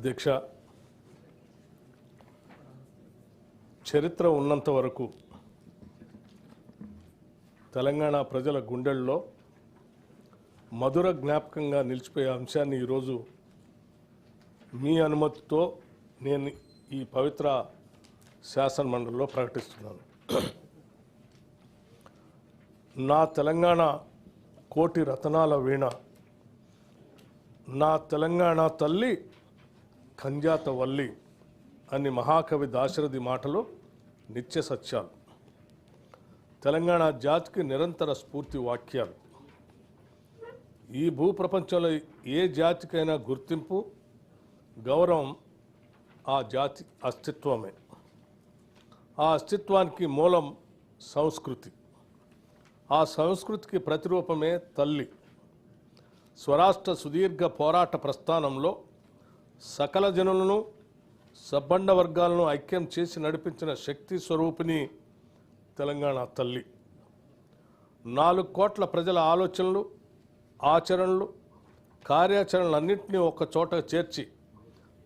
అధ్యక్ష, చరిత్ర ఉన్నంత వరకు తెలంగాణ ప్రజల గుండెల్లో మధుర జ్ఞాపకంగా నిలిచిపోయే అంశాన్ని ఈరోజు మీ అనుమతితో నేను ఈ పవిత్ర శాసన మండలిలో ప్రకటిస్తున్నాను. నా తెలంగాణ కోటి రతనాల వీణ, నా తెలంగాణ తల్లి కంజాత వల్లి అని మహాకవి దాశరథి మాటలు నిత్య సత్యాలు, తెలంగాణ జాతికి నిరంతర స్ఫూర్తి వాక్యాలు. ఈ భూప్రపంచంలో ఏ జాతికైనా గుర్తింపు, గౌరవం ఆ జాతి అస్తిత్వమే. ఆ అస్తిత్వానికి మూలం సంస్కృతి. ఆ సంస్కృతికి ప్రతిరూపమే తల్లి. స్వరాష్ట్ర సుదీర్ఘ పోరాట ప్రస్థానంలో సకల జనులను, సబ్బండ వర్గాలను ఐక్యం చేసి నడిపించిన శక్తి స్వరూపిణి తెలంగాణ తల్లి. 4 కోట్ల ప్రజల ఆలోచనలు, ఆచరణలు, కార్యాచరణలన్నింటినీ ఒక చోట చేర్చి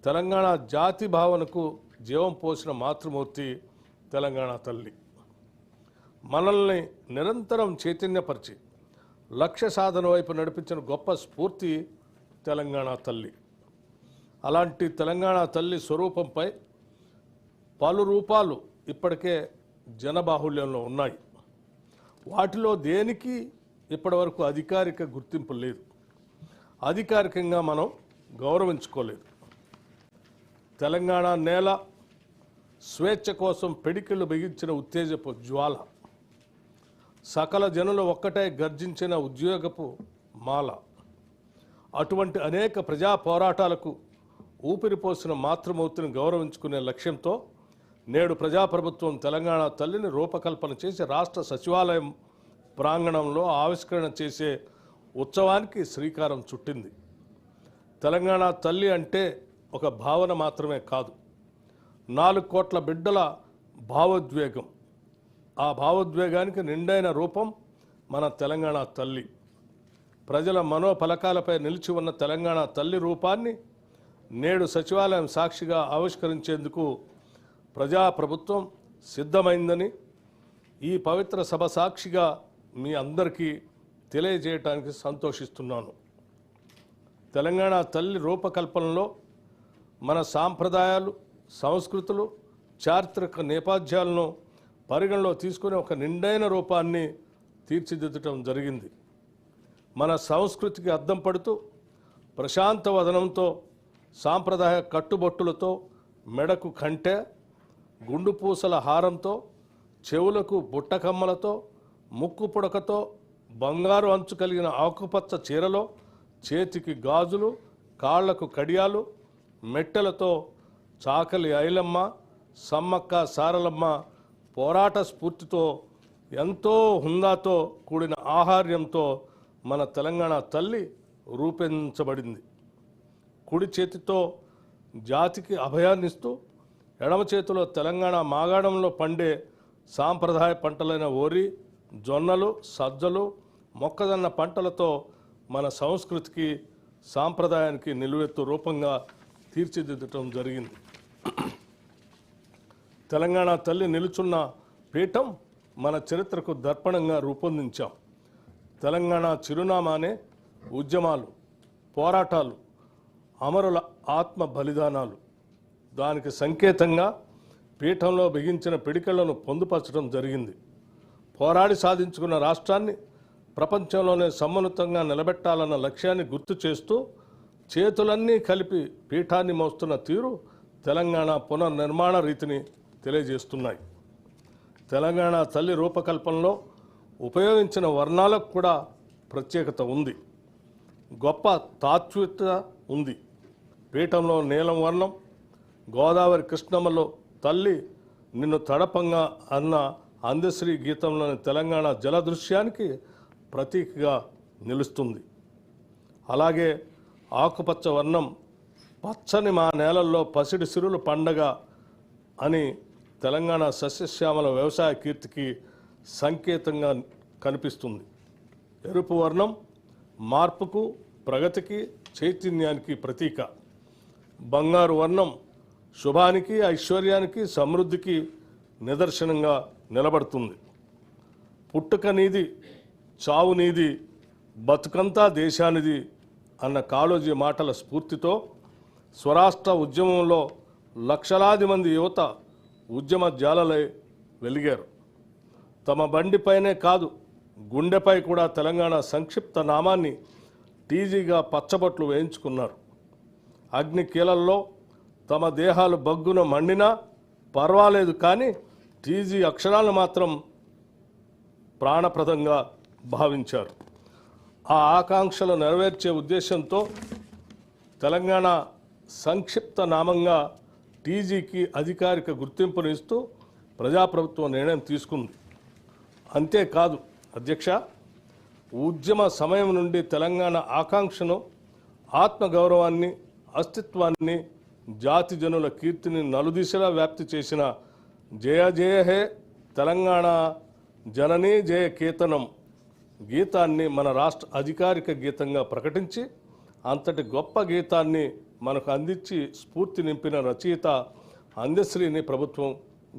తెలంగాణ జాతి భావనకు జీవం పోసిన మాతృమూర్తి తెలంగాణ తల్లి. మనల్ని నిరంతరం చైతన్యపరిచి లక్ష్య సాధన వైపు నడిపించిన గొప్ప స్ఫూర్తి తెలంగాణ తల్లి. అలాంటి తెలంగాణ తల్లి స్వరూపంపై పలు రూపాలు ఇప్పటికే జనబాహుళ్యంలో ఉన్నాయి. వాటిలో దేనికి ఇప్పటివరకు అధికారిక గుర్తింపు లేదు, అధికారికంగా మనం గౌరవించుకోలేదు. తెలంగాణ నేల స్వేచ్ఛ కోసం పిడికిళ్ళు బిగించిన ఉత్తేజపు జ్వాల, సకల జనులు ఒక్కటే గర్జించిన ఉద్యోగపు మాల. అటువంటి అనేక ప్రజా పోరాటాలకు ఊపిరిపోసిన మాతృమూర్తిని గౌరవించుకునే లక్ష్యంతో నేడు ప్రజాప్రభుత్వం తెలంగాణ తల్లిని రూపకల్పన చేసి రాష్ట్ర సచివాలయం ప్రాంగణంలో ఆవిష్కరణ చేసే ఉత్సవానికి శ్రీకారం చుట్టింది. తెలంగాణ తల్లి అంటే ఒక భావన మాత్రమే కాదు, 4 కోట్ల బిడ్డల భావోద్వేగం. ఆ భావోద్వేగానికి నిండైన రూపం మన తెలంగాణ తల్లి. ప్రజల మనోఫలకాలపై నిలిచి ఉన్న తెలంగాణ తల్లి రూపాన్ని నేడు సచివాలయం సాక్షిగా ఆవిష్కరించేందుకు ప్రజాప్రభుత్వం సిద్ధమైందని ఈ పవిత్ర సభ సాక్షిగా మీ అందరికీ తెలియజేయటానికి సంతోషిస్తున్నాను. తెలంగాణ తల్లి రూపకల్పనలో మన సాంప్రదాయాలు, సంస్కృతులు, చారిత్రక నేపథ్యాలను పరిగణలో తీసుకుని ఒక నిండైన రూపాన్ని తీర్చిదిద్దటం జరిగింది. మన సంస్కృతికి అద్దం పడుతూ ప్రశాంత వదనంతో, సాంప్రదాయ కట్టుబొట్టులతో, మెడకు కంటె, గుండు పూసల హారంతో, చెవులకు బుట్టకమ్మలతో, ముక్కు పుడకతో, బంగారు అంచు కలిగిన ఆకుపచ్చ చీరలో, చేతికి గాజులు, కాళ్లకు కడియాలు, మెట్టెలతో చాకలి ఐలమ్మ, సమ్మక్క సారలమ్మ పోరాట స్ఫూర్తితో, ఎంతో హుందాతో కూడిన ఆహార్యంతో మన తెలంగాణ తల్లి రూపొందించబడింది. కుడి చేతితో జాతికి అభయాన్నిస్తూ, ఎడమ చేతిలో తెలంగాణ మాగాణంలో పండే సాంప్రదాయ పంటలైన వరి, జొన్నలు, సజ్జలు, మొక్కజొన్న పంటలతో మన సంస్కృతికి, సాంప్రదాయానికి నిలువెత్తు రూపంగా తీర్చిదిద్దటం జరిగింది. తెలంగాణ తల్లి నిలుచున్న పీఠం మన చరిత్రకు దర్పణంగా రూపొందించాం. తెలంగాణ చిరునామానే ఉద్యమాలు, పోరాటాలు, అమరుల ఆత్మ బలిదానాలు. దానికి సంకేతంగా పీఠంలో బిగించిన పిడికలను పొందుపరచడం జరిగింది. పోరాడి సాధించుకున్న రాష్ట్రాన్ని ప్రపంచంలోనే సమున్నతంగా నిలబెట్టాలన్న లక్ష్యాన్ని గుర్తు చేస్తూ చేతులన్నీ కలిపి పీఠాన్ని మోస్తున్న తీరు తెలంగాణ పునర్నిర్మాణ రీతిని తెలియజేస్తున్నాయి. తెలంగాణ తల్లి రూపకల్పనలో ఉపయోగించిన వర్ణాలకు కూడా ప్రత్యేకత ఉంది, గొప్ప తాత్వికత ఉంది. పీఠంలో నీలం వర్ణం, గోదావరి కృష్ణమ్మలో తల్లి నిన్ను తడపంగా అన్న అందశ్రీ గీతంలోని తెలంగాణ జలదృశ్యానికి ప్రతీకగా నిలుస్తుంది. అలాగే ఆకుపచ్చ వర్ణం పచ్చని మా నేలల్లో పసిడి సిరులు పండగ అని తెలంగాణ సస్యశ్యామల వ్యవసాయ కీర్తికి సంకేతంగా కనిపిస్తుంది. ఎరుపు వర్ణం మార్పుకు, ప్రగతికి, చైతన్యానికి ప్రతీక. బంగారు వర్ణం శుభానికి, ఐశ్వర్యానికి, సమృద్ధికి నిదర్శనంగా నిలబడుతుంది. పుట్టుక నీది, చావు నీది, బతుకంతా దేశానిది అన్న కాళోజీ మాటల స్ఫూర్తితో స్వరాష్ట్ర ఉద్యమంలో లక్షలాది మంది యువత ఉద్యమ జ్వాలలై వెలిగారు. తమ బండిపైనే కాదు, గుండెపై కూడా తెలంగాణ సంక్షిప్త నామాన్ని టీజీగా పచ్చబొట్లు వేయించుకున్నారు. అగ్ని కీలల్లో తమ దేహాలు బగ్గున మండినా పర్వాలేదు, కానీ టీజీ అక్షరాలను మాత్రం ప్రాణప్రదంగా భావించారు. ఆ ఆకాంక్షలు నెరవేర్చే ఉద్దేశంతో తెలంగాణ సంక్షిప్త నామంగా టీజీకి అధికారిక గుర్తింపునిస్తూ ప్రజాప్రభుత్వం నిర్ణయం తీసుకుంది. అంతేకాదు అధ్యక్ష, ఉద్యమ సమయం నుండి తెలంగాణ ఆకాంక్షను, ఆత్మగౌరవాన్ని, అస్తిత్వాన్ని, జాతి జనుల కీర్తిని నలుదిశలా వ్యాప్తి చేసిన జయ జయ హే తెలంగాణ జననీ జయ కేతనం గీతాన్ని మన రాష్ట్ర అధికారిక గీతంగా ప్రకటించి అంతటి గొప్ప గీతాన్ని మనకు అందించి స్ఫూర్తి నింపిన రచయిత అందశ్రీని ప్రభుత్వం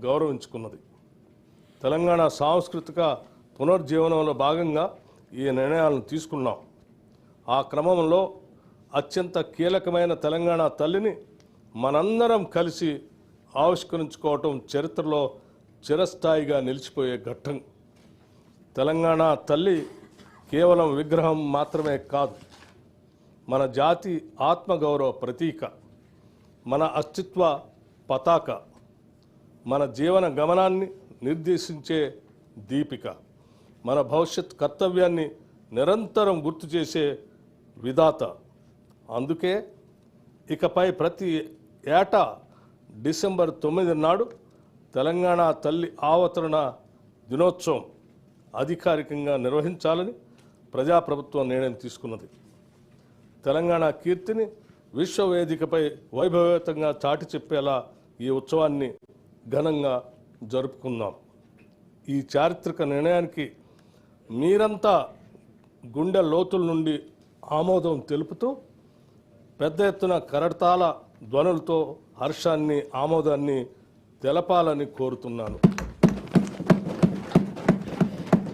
గౌరవించుకున్నది. తెలంగాణ సాంస్కృతిక పునర్జీవనంలో భాగంగా ఈ నిర్ణయాలను తీసుకున్నాం. ఆ క్రమంలో అత్యంత కీలకమైన తెలంగాణ తల్లిని మనందరం కలిసి ఆవిష్కరించుకోవటం చరిత్రలో చిరస్థాయిగా నిలిచిపోయే ఘట్టం. తెలంగాణ తల్లి కేవలం విగ్రహం మాత్రమే కాదు, మన జాతి ఆత్మగౌరవ ప్రతీక, మన అస్తిత్వ పతాక, మన జీవన గమనాన్ని నిర్దేశించే దీపిక, మన భవిష్యత్ కర్తవ్యాన్ని నిరంతరం గుర్తు చేసే విధాత. అందుకే ఇకపై ప్రతి ఏటా డిసెంబర్ 9 నాడు తెలంగాణ తల్లి అవతరణ దినోత్సవం అధికారికంగా నిర్వహించాలని ప్రజాప్రభుత్వం నిర్ణయం తీసుకున్నది. తెలంగాణ కీర్తిని విశ్వవేదికపై వైభవేతంగా చాటి చెప్పేలా ఈ ఉత్సవాన్ని ఘనంగా జరుపుకుందాం. ఈ చారిత్రక నిర్ణయానికి మీరంతా గుండె లోతుల నుండి ఆమోదం తెలుపుతూ పెద్ద ఎత్తున కరతాళ ధ్వనులతో హర్షాన్ని, ఆమోదాన్ని తెలపాలని కోరుతున్నాను.